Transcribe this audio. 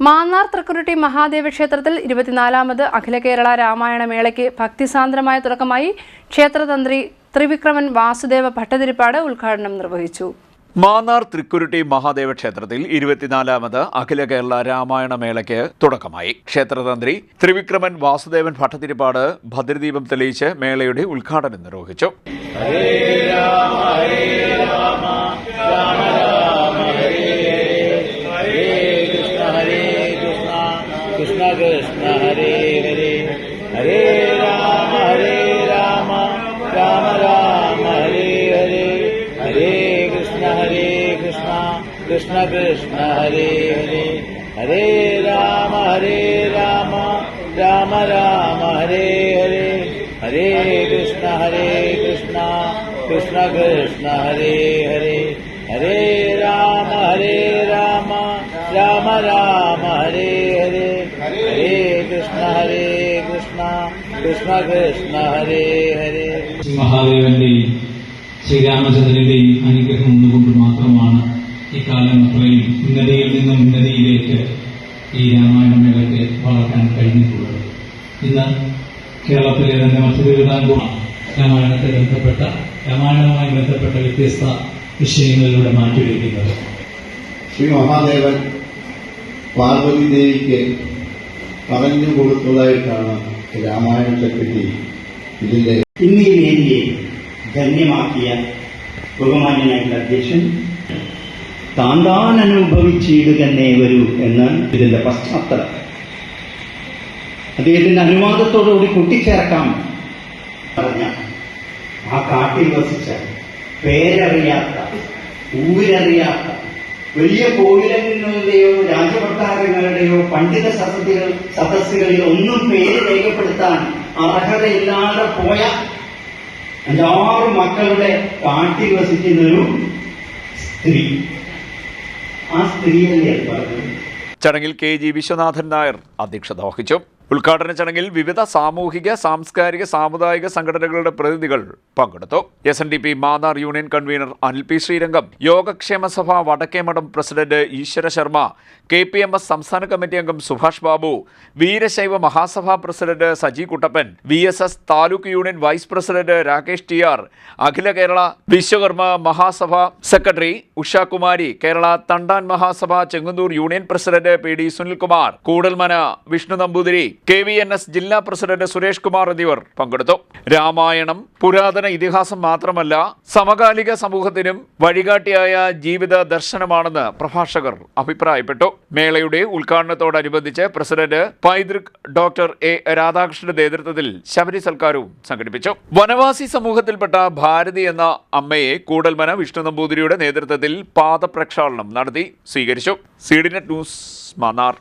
മാന്നാർ തൃക്കുരുട്ടി മഹാദേവ ക്ഷേത്രത്തിൽ 24ാമത് അഖില കേരള രാമായണ മേളയ്ക്ക് ഭക്തിസാന്ദ്രമായ തുടക്കമായി ക്ഷേത്രതന്ത്രി ത്രിവിക്രമൻ വാസുദേവ ഭട്ടതിരിപ്പാട് ഉദ്ഘാടനം നിർവഹിച്ചു. മാന്നാർ തൃക്കുരുട്ടി മഹാദേവ ക്ഷേത്രത്തിൽ 24ാമത് അഖില കേരള രാമായണ മേളയ്ക്ക് തുടക്കമായി. ക്ഷേത്രതന്ത്രി ത്രിവിക്രമൻ വാസുദേവൻ ഭട്ടതിരിപ്പാട് ഭദ്രദീപം തെളിയിച്ച് മേളയുടെ ഉദ്ഘാടനം നിർവഹിച്ചു. कृष्ण कृष्ण हरे हरे हरे राम राम राम हरे हरे हरे कृष्ण कृष्ण कृष्ण हरे हरे हरे राम राम राम हरे हरे हरे कृष्ण कृष्ण कृष्ण हरे हरे हरे राम राम राम हरे हरे हरे कृष्ण कृष्ण कृष्ण हरे हरे. മഹാദേവന്റെയും ശ്രീരാമചന്ദ്രന്റെയും അനുഗ്രഹം ഒന്നുകൊണ്ട് മാത്രമാണ് ഈ കാലം അത്രയും ഉന്നതിയിൽ നിന്നും ഉന്നതിയിലേക്ക് ഈ രാമായണ മേളയ്ക്ക് വളർത്താൻ കഴിഞ്ഞിട്ടുള്ളത്. ഇന്ന് കേരളത്തിലെ തന്നെ മറ്റു തിരുവിതാംകൂർ രാമായണവുമായി ബന്ധപ്പെട്ട വ്യത്യസ്ത വിഷയങ്ങളിലൂടെ മാറ്റിവെക്കുന്നത്. ശ്രീ മഹാദേവൻ പാർവതി ദേവിക്ക് പറഞ്ഞു കൊടുത്തതായിട്ടാണ് രാമായണത്തെപ്പറ്റി ഇതിന്റെ ഇന്നീ വേദിയെ ധന്യമാക്കിയ ബഹുമാന്യനായിട്ടുള്ള അധ്യക്ഷൻ താൻ അനുഭവിച്ചിടുകന്നേ വരൂ എന്ന് ഇതിന്റെ പശ്ചാത്തലം അദ്ദേഹത്തിന്റെ അനുവാദത്തോടുകൂടി കൂട്ടിച്ചേർക്കാം പറഞ്ഞ ആ കാട്ടിൽ വസിച്ച പേരറിയാത്ത ഊരറിയാത്ത വലിയ കോവിലങ്ങളുടെയോ രാജകൊട്ടാരങ്ങളുടെയോ പണ്ഡിത സദസ്സുകളിൽ ഒന്നും പേര് രേഖപ്പെടുത്താൻ അർഹതയില്ലാതെ പോയ 5-6 മക്കളുടെ കാട്ടിൽ വസിക്കുന്നൊരു സ്ത്രീ. ആ സ്ത്രീയല്ലേ പറഞ്ഞത്. ചടങ്ങിൽ KG വിശ്വനാഥൻ നായർ അധ്യക്ഷത വഹിച്ചു. ഉദ്ഘാടന ചടങ്ങിൽ വിവിധ സാമൂഹിക, സാംസ്കാരിക, സാമുദായിക സംഘടനകളുടെ പ്രതിനിധികൾ പങ്കെടുത്തു. SNDP Mannar union convener Anil P. Sreerangam, Yogakshema Sabha Vadakkemadom president Eeshwara Sharma, KPMS സംസ്ഥാന കമ്മിറ്റി അംഗം Subhash Babu, Veerashaiva Mahasabha president Saji Kuttappan, VSS taluk union vice president Rakesh TR, Akhila Kerala Vishwakarma Mahasabha secretary Ushakumari, Kerala Thandan Mahasabha Chengannur union president PD Sunilkumar, Koodalmana Vishnu Namboothiri, KVNS ജില്ലാ പ്രസിഡന്റ് സുരേഷ് കുമാർ എന്നിവർ പങ്കെടുത്തു. രാമായണം പുരാതന ഇതിഹാസം മാത്രമല്ല, സമകാലിക സമൂഹത്തിനും വഴികാട്ടിയായ ജീവിത ദർശനമാണെന്ന് പ്രഭാഷകർ അഭിപ്രായപ്പെട്ടു. മേളയുടെ ഉദ്ഘാടനത്തോടനുബന്ധിച്ച് പ്രസിഡന്റ് പൈതൃക് ഡോക്ടർ A. രാധാകൃഷ്ണന്റെ നേതൃത്വത്തിൽ ശബരി സൽക്കാരവും സംഘടിപ്പിച്ചു. വനവാസി സമൂഹത്തിൽപ്പെട്ട ഭാരതി എന്ന അമ്മയെ കൂടൽമന വിഷ്ണു നമ്പൂതിരിയുടെ നേതൃത്വത്തിൽ പാദപ്രക്ഷാളനം നടത്തി സ്വീകരിച്ചു. CDNet news Mannar.